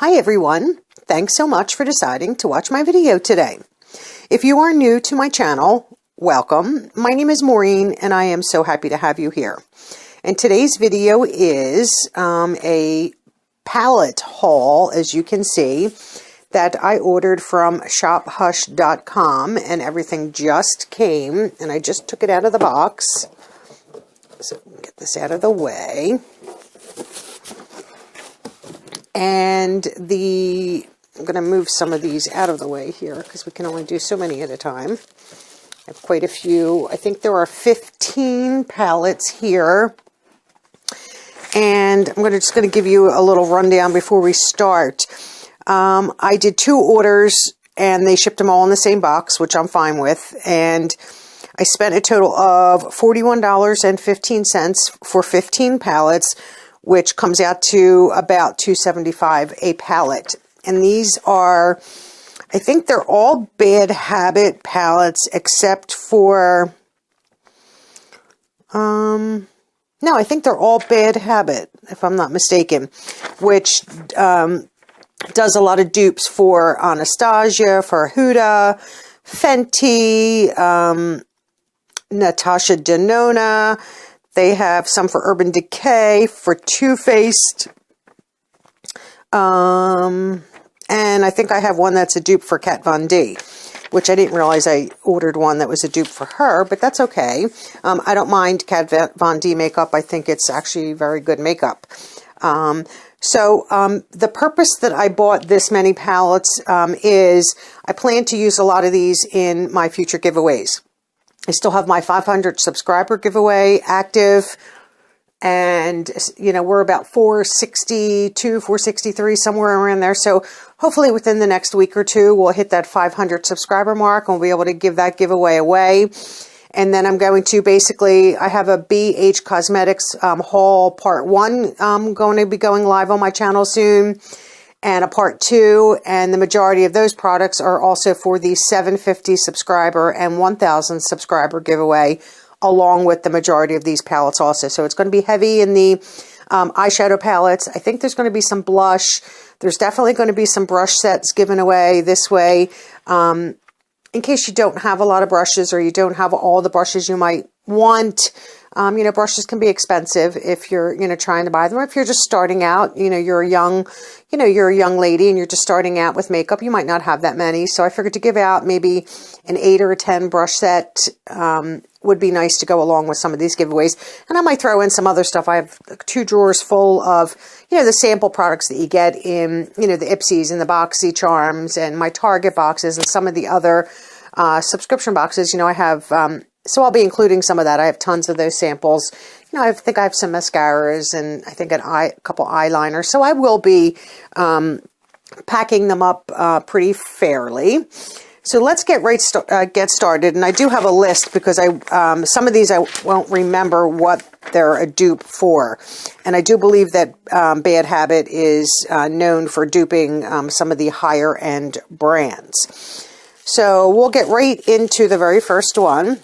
Hi everyone, thanks so much for deciding to watch my video today. If you are new to my channel, welcome. My name is Maureen and I am so happy to have you here. And today's video is a palette haul, as you can see, that I ordered from shophush.com, and everything just came and I just took it out of the box. So get this out of the way. And I'm going to move some of these out of the way here because we can only do so many at a time. I have quite a few. I think there are 15 palettes here. And I'm just going to give you a little rundown before we start. I did 2 orders and they shipped them all in the same box, which I'm fine with. And I spent a total of $41.15 for 15 palettes, which comes out to about $2.75 a palette. And these are, I think they're all Bad Habit palettes except for, no, I think they're all Bad Habit, if I'm not mistaken, which does a lot of dupes for Anastasia, for Huda, Fenty, Natasha Denona. They have some for Urban Decay, for Too Faced, and I think I have one that's a dupe for Kat Von D, which I didn't realize I ordered one that was a dupe for her, but that's okay. I don't mind Kat Von D makeup. I think it's actually very good makeup. The purpose that I bought this many palettes is I plan to use a lot of these in my future giveaways. I still have my 500 subscriber giveaway active, and you know, we're about 462, 463, somewhere around there. So hopefully within the next week or two, we'll hit that 500 subscriber mark and we'll be able to give that giveaway away. And then I'm going to basically, I have a BH Cosmetics haul part 1 going to be going live on my channel soon, and a part 2, and the majority of those products are also for the 750 subscriber and 1000 subscriber giveaway, along with the majority of these palettes also. So it's going to be heavy in the eyeshadow palettes. I think there's going to be some blush. There's definitely going to be some brush sets given away this way. In case you don't have a lot of brushes, or you don't have all the brushes you might want. You know, brushes can be expensive if you're, you know, trying to buy them. Or if you're just starting out, you know, you're a young lady and you're just starting out with makeup, you might not have that many. So I figured to give out maybe an 8 or a 10 brush set would be nice to go along with some of these giveaways. And I might throw in some other stuff. I have 2 drawers full of, you know, the sample products that you get in, you know, the Ipsies and the Boxy Charms and my Target boxes and some of the other subscription boxes. You know, I have, so I'll be including some of that. I have tons of those samples. You know, I think I have some mascaras and I think a couple eyeliners. So I will be packing them up pretty fairly. So let's get started. And I do have a list because some of these I won't remember what they're a dupe for. And I do believe that Bad Habit is known for duping some of the higher end brands. So we'll get right into the very first one.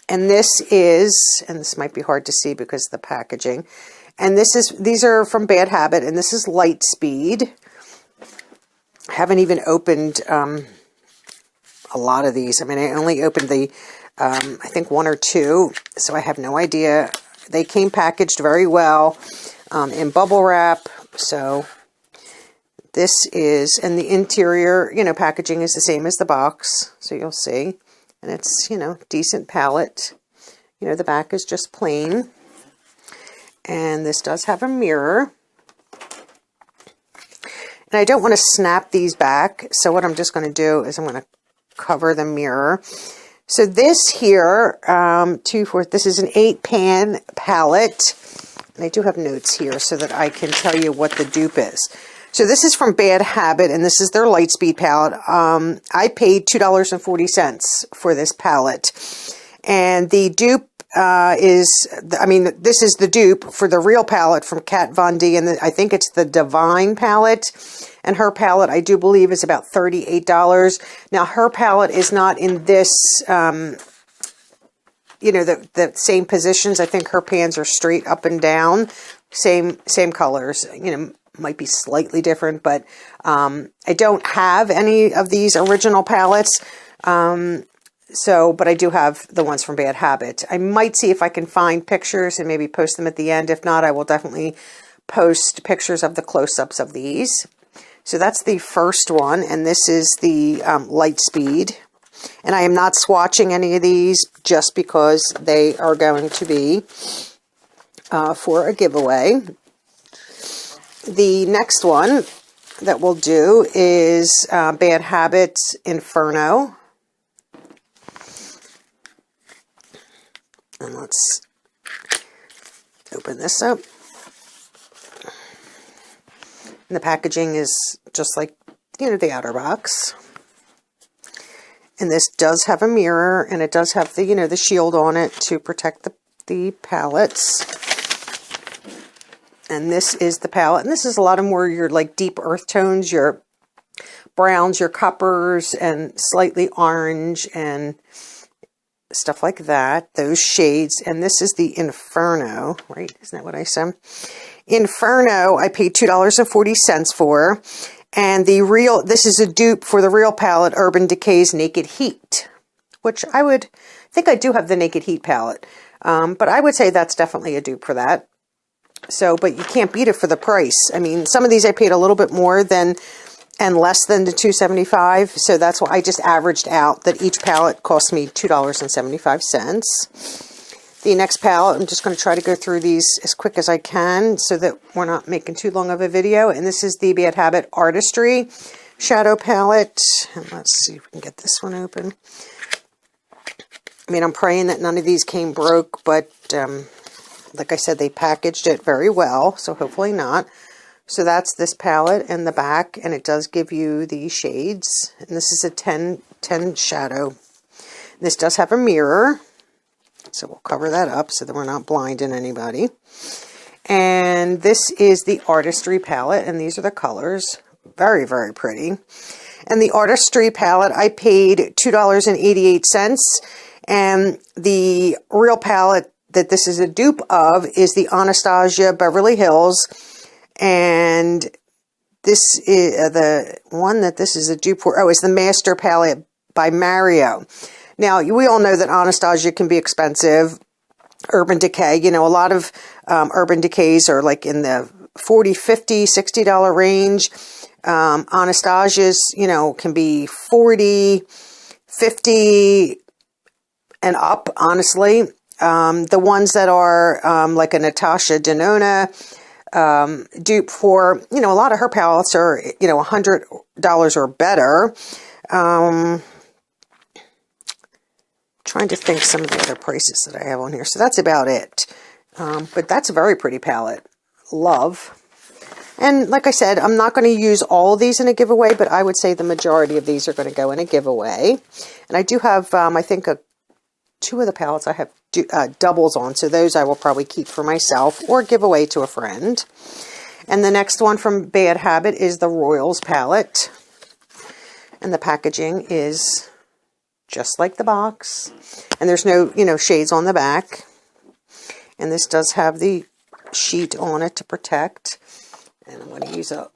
And this is, and this might be hard to see because of the packaging. And these are from Bad Habit, and this is Lightspeed. I haven't even opened a lot of these. I mean, I only opened the, I think 1 or 2, so I have no idea. They came packaged very well in bubble wrap. So this is, and the interior, you know, packaging is the same as the box. So you'll see. And it's, you know, decent palette. You know, the back is just plain. And this does have a mirror. And I don't want to snap these back. So what I'm just going to do is I'm going to cover the mirror. So this here, this is an 8-pan palette. And I do have notes here so that I can tell you what the dupe is. So this is from Bad Habit, and this is their Lightspeed palette. I paid $2.40 for this palette. And the dupe this is the dupe for the real palette from Kat Von D, and I think it's the Divine palette. And her palette, I do believe, is about $38. Now, her palette is not in this, you know, the same positions. I think her pans are straight up and down, same colors, you know, might be slightly different, but I don't have any of these original palettes. But I do have the ones from Bad Habit. I might see if I can find pictures and maybe post them at the end. If not, I will definitely post pictures of the close-ups of these. So that's the first one, and this is the Lightspeed. And I am not swatching any of these just because they are going to be for a giveaway. The next one that we'll do is Bad Habit Inferno. And let's open this up. And the packaging is just like, the outer box. And this does have a mirror, and it does have the, the shield on it to protect the palettes. And this is the palette. And this is a lot of more your like deep earth tones, your browns, your coppers, and slightly orange and stuff like that. Those shades. And this is the Inferno, right? Isn't that what I said? Inferno, I paid $2.40 for. And this is a dupe for the real palette, Urban Decay's Naked Heat, which I think I do have the Naked Heat palette. But I would say that's definitely a dupe for that. So, but you can't beat it for the price. I mean, some of these I paid a little bit more than, and less than the $2.75. So that's why I just averaged out that each palette cost me $2.75. The next palette, I'm just going to try to go through these as quick as I can so that we're not making too long of a video. And this is the Bad Habit Artistry Shadow Palette. And let's see if we can get this one open. I mean, I'm praying that none of these came broke, but like I said, they packaged it very well, so hopefully not. So that's this palette and the back, and it does give you the shades. And this is a 10 shadow. This does have a mirror. So we'll cover that up so that we're not blinding anybody. And this is the Artistry palette, and these are the colors. Very, very pretty. And the Artistry palette, I paid $2.88. And the real palette that this is a dupe of is the Anastasia Beverly Hills. And this is the one that this is a dupe for. Oh, it's the Master palette by Mario. Now, we all know that Anastasia can be expensive. Urban Decay, a lot of Urban Decays are like in the $40, $50, $60 range. Anastasia's, can be $40, $50 and up, honestly. The ones that are like a Natasha Denona dupe for, a lot of her palettes are, $100 or better. Trying to think some of the other prices that I have on here. So that's about it. But that's a very pretty palette. Love. And like I said, I'm not going to use all of these in a giveaway, but I would say the majority of these are going to go in a giveaway. And I do have, I think, two of the palettes I have doubles on. So those I will probably keep for myself or give away to a friend. And the next one from Bad Habit is the Royals palette. And the packaging is just like the box, and there's no, shades on the back. And this does have the sheet on it to protect. And I'm going to use a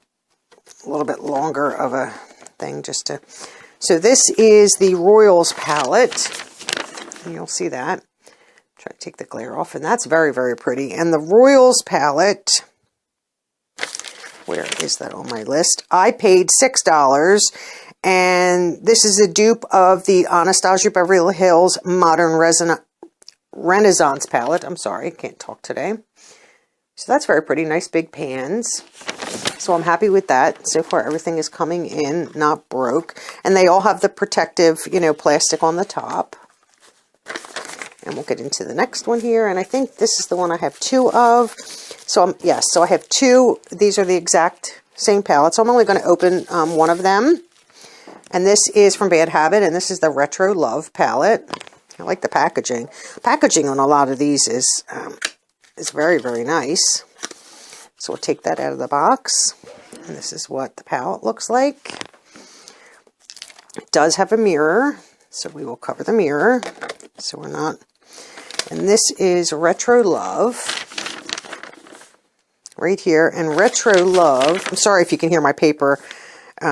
little bit longer of a thing just to... So this is the Royals palette, and you'll see that. Try to take the glare off, and that's very, very pretty. And the Royals palette, where is that on my list? I paid $6. And this is a dupe of the Anastasia Beverly Hills Modern Renaissance palette. I'm sorry, can't talk today. So that's very pretty. Nice big pans. So I'm happy with that. So far, everything is coming in, not broke. And they all have the protective, plastic on the top. And we'll get into the next one here. And I think this is the one I have two of. So, yes, so I have two. These are the exact same palette. So I'm only going to open one of them. And this is from Bad Habit, and this is the Retro Love palette. I like the packaging. Packaging on a lot of these is very, very nice. So we'll take that out of the box. And this is what the palette looks like. It does have a mirror, so we will cover the mirror. So we're not... And this is Retro Love. right here. And Retro Love, I'm sorry if you can hear my paper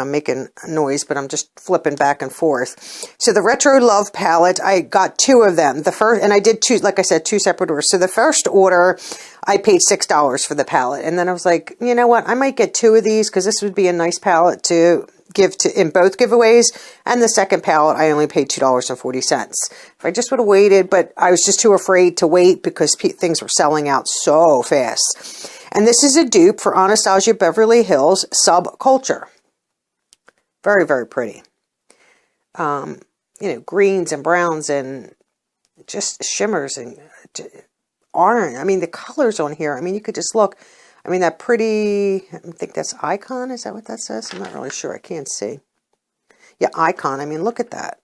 making a noise, but I'm just flipping back and forth. So the Retro Love palette, I got 2 of them. The first, and I did 2, like I said, 2 separate orders. So the first order, I paid $6 for the palette. And then I was like, you know what? I might get 2 of these because this would be a nice palette to give to in both giveaways. And the second palette, I only paid $2.40. If I just would have waited, but I was just too afraid to wait because things were selling out so fast. And this is a dupe for Anastasia Beverly Hills Subculture. Very, very pretty. You know, greens and browns and just shimmers and orange. I mean, the colors on here, I mean, you could just look. I mean, that pretty, I think that's Icon. Is that what that says? I'm not really sure. I can't see. Yeah, Icon. I mean, look at that.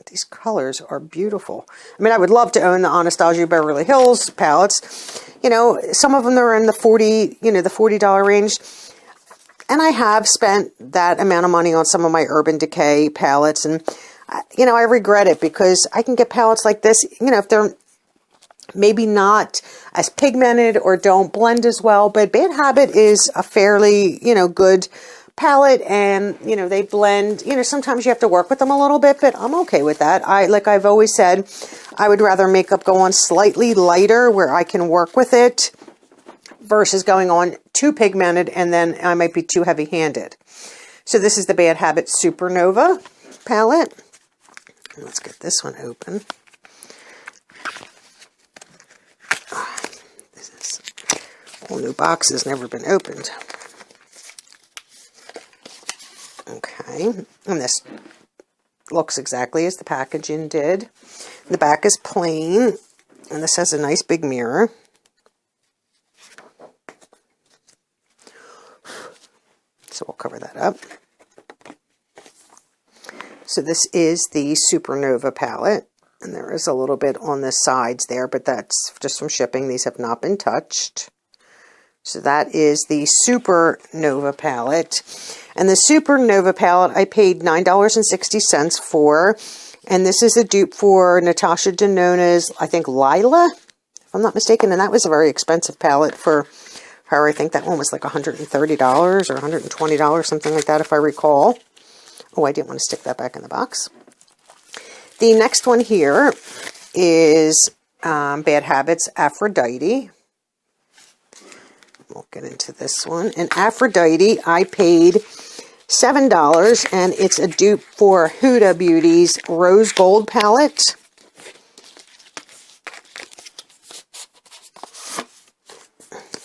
These colors are beautiful. I mean, I would love to own the Anastasia Beverly Hills palettes. You know, some of them are in the $40 range. And I have spent that amount of money on some of my Urban Decay palettes. And, you know, I regret it because I can get palettes like this, you know, if they're maybe not as pigmented or don't blend as well. But Bad Habit is a fairly, you know, good palette. And, you know, they blend, you know, sometimes you have to work with them a little bit, but I'm okay with that. Like I've always said, I would rather makeup go on slightly lighter where I can work with it, versus going on too pigmented and then I might be too heavy-handed. So this is the Bad Habit Supernova palette. Let's get this one open. This is whole new box has never been opened. Okay, and this looks exactly as the packaging did. The back is plain, and this has a nice big mirror. So we'll cover that up. So this is the Supernova palette. And there is a little bit on the sides there, but that's just from shipping. These have not been touched. So that is the Supernova palette. And the Supernova palette I paid $9.60 for. And this is a dupe for Natasha Denona's, I think, Lila, if I'm not mistaken. And that was a very expensive palette for her. I think that one was like $130 or $120, something like that, if I recall. Oh, I didn't want to stick that back in the box. The next one here is Bad Habits Aphrodite. We'll get into this one. And Aphrodite, I paid $7, and it's a dupe for Huda Beauty's Rose Gold palette.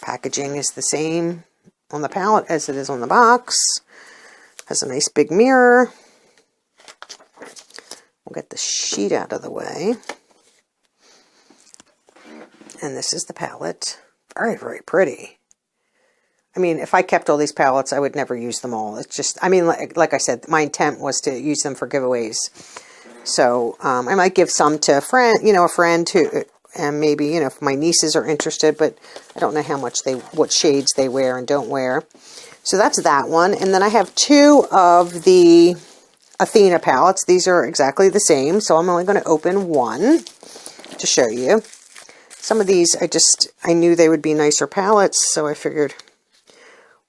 Packaging is the same on the palette as it is on the box. Has a nice big mirror. We'll get the sheet out of the way. And this is the palette. Very, very pretty. I mean, if I kept all these palettes, I would never use them all. It's just, I mean, like I said, my intent was to use them for giveaways. So I might give some to a friend who, and maybe, if my nieces are interested, but I don't know how much what shades they wear and don't wear. So that's that one. And then I have 2 of the Athena palettes. These are exactly the same, so I'm only going to open one to show you. Some of these, I knew they would be nicer palettes, so I figured,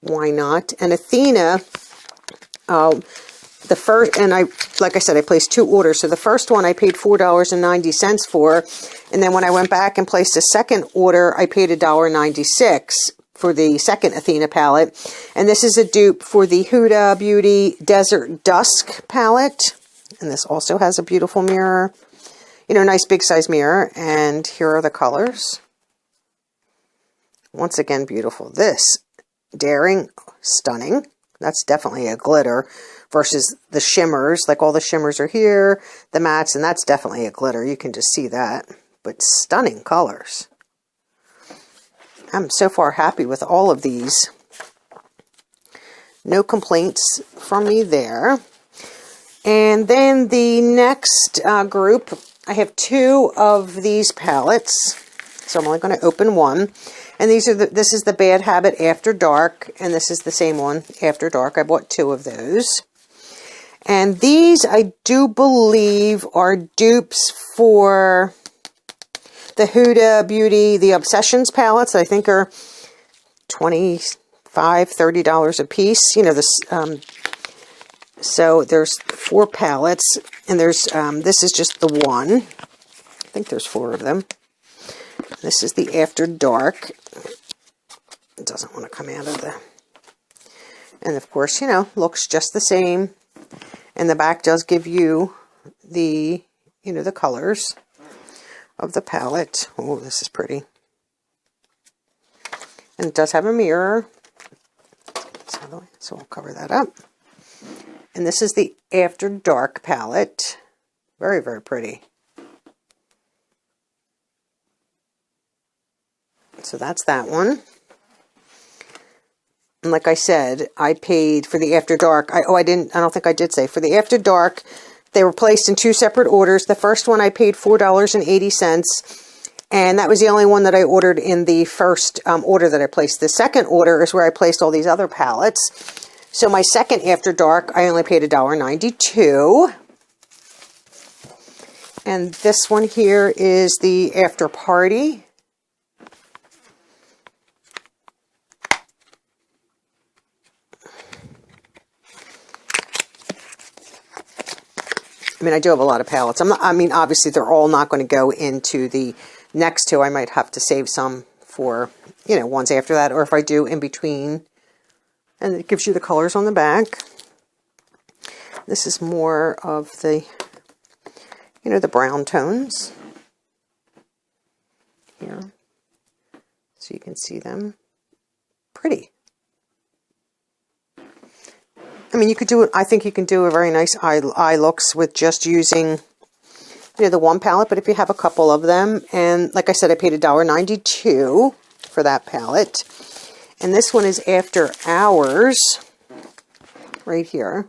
why not? And Athena, the first, and like I said, I placed 2 orders. So the first one I paid $4.90 for, and then when I went back and placed a second order, I paid $1.96 for the second Athena palette. And this is a dupe for the Huda Beauty Desert Dusk palette. And this also has a beautiful mirror. Nice big size mirror. And here are the colors. Once again, beautiful. This, daring, stunning. That's definitely a glitter versus the shimmers. Like all the shimmers are here, the mattes, and that's definitely a glitter. You can just see that. But stunning colors. I'm so far happy with all of these. No complaints from me there. And then the next group, I have 2 of these palettes. So I'm only going to open one. And this is the Bad Habit After Dark, and this is the same one, After Dark. I bought 2 of those. And these, I do believe, are dupes for the Huda Beauty, the Obsessions palettes. I think are $25–30 a piece. You know, this, so there's 4 palettes, and there's, this is just the one. I think there's 4 of them. This is the After Dark. It doesn't want to come out of the, and of course, you know, looks just the same. And the back does give you the, you know, the colors of the palette. Oh, this is pretty. And it does have a mirror. So we'll cover that up. And this is the After Dark palette. Very, very pretty. So that's that one. And like I said, I paid for the After Dark. I don't think I did say. For the After Dark, they were placed in 2 separate orders. The first one I paid $4.80. And that was the only one that I ordered in the first order that I placed. The second order is where I placed all these other palettes. So my second After Dark, I only paid $1.92. And this one here is the After Party. I mean, I do have a lot of palettes. I mean, obviously, they're all not going to go into the next 2. I might have to save some for, you know, ones after that, or if I do in between. And it gives you the colors on the back. This is more of the, you know, the brown tones here. So you can see them. Pretty. I mean, you could do it. I think you can do a very nice eye looks with just using, you know, the one palette. But if you have a couple of them, and like I said, I paid $1.92 for that palette. And this one is After Hours, right here.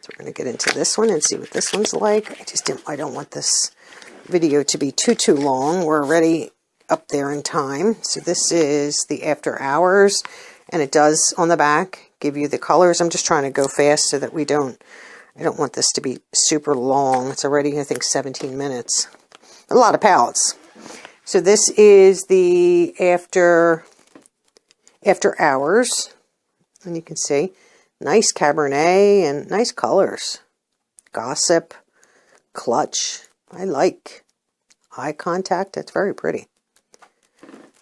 So we're going to get into this one and see what this one's like. I don't want this video to be too long. We're already up there in time. So this is the After Hours, and it does on the back give you the colors. I'm just trying to go fast so that I don't want this to be super long. It's already, I think, 17 minutes. A lot of palettes. So this is the After Hours. And you can see nice Cabernet and nice colors. Gossip, Clutch. I like Eye Contact. That's very pretty.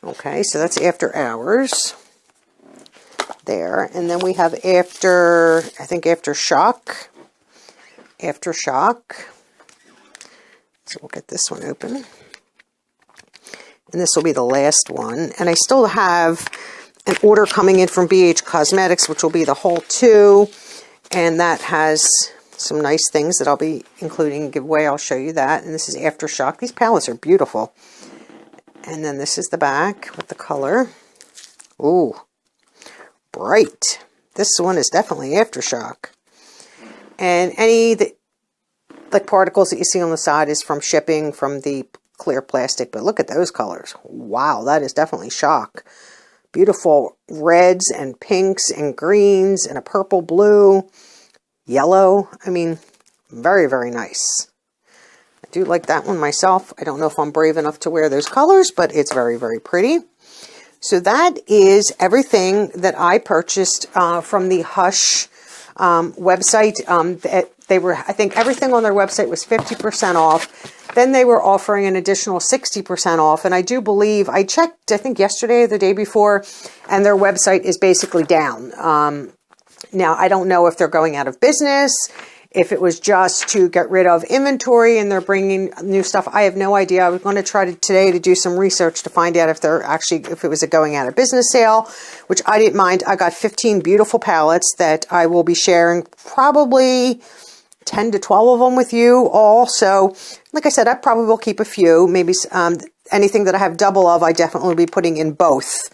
Okay, so that's After Hours. There, and then we have After Shock. After Shock. So we'll get this one open. And this will be the last one. And I still have an order coming in from BH Cosmetics, which will be the whole 2. And that has some nice things that I'll be including in giveaway. I'll show you that. And this is After Shock. These palettes are beautiful. And then this is the back with the color. Ooh. Bright. This one is definitely Aftershock. And any like particles that you see on the side is from shipping from the clear plastic. But look at those colors. Wow, that is definitely Shock. Beautiful reds and pinks and greens and a purple blue, yellow. I mean, very, very nice. I do like that one myself. I don't know if I'm brave enough to wear those colors, but it's very, very pretty. So that is everything that I purchased from the Hush website. I think everything on their website was 50% off. Then they were offering an additional 60% off. And I do believe, I checked, I think yesterday or the day before, and their website is basically down. Now, I don't know if they're going out of business, if it was just to get rid of inventory and they're bringing new stuff. I have no idea. I was going to try today to do some research to find out if if it was a going out of business sale, which I didn't mind. I got 15 beautiful palettes that I will be sharing, probably 10 to 12 of them with you all. So like I said, I probably will keep a few, maybe anything that I have double of, I definitely will be putting in both.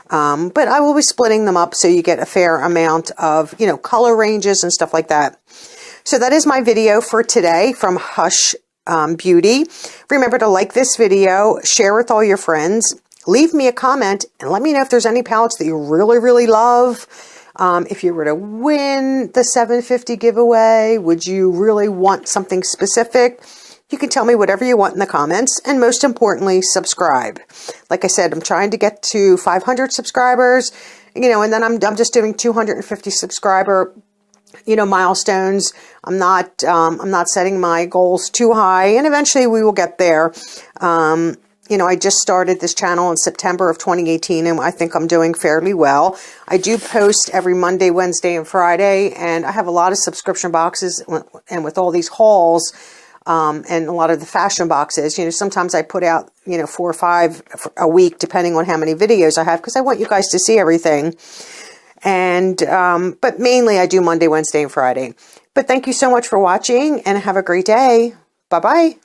But I will be splitting them up so you get a fair amount of, you know, color ranges and stuff like that. So that is my video for today from Hush Beauty. Remember to like this video, share with all your friends, leave me a comment, and let me know if there's any palettes that you really, really love. If you were to win the $750 giveaway, would you really want something specific? You can tell me whatever you want in the comments, and most importantly, subscribe. Like I said, I'm trying to get to 500 subscribers, and then I'm just doing 250 subscriber, milestones. I'm not setting my goals too high, and eventually we will get there. I just started this channel in September of 2018, and I think I'm doing fairly well. I do post every Monday, Wednesday, and Friday, and I have a lot of subscription boxes, and with all these hauls, and a lot of the fashion boxes, sometimes I put out, 4 or 5 a week, depending on how many videos I have, because I want you guys to see everything. And, but mainly I do Monday, Wednesday, and Friday. But thank you so much for watching, and have a great day. Bye-bye.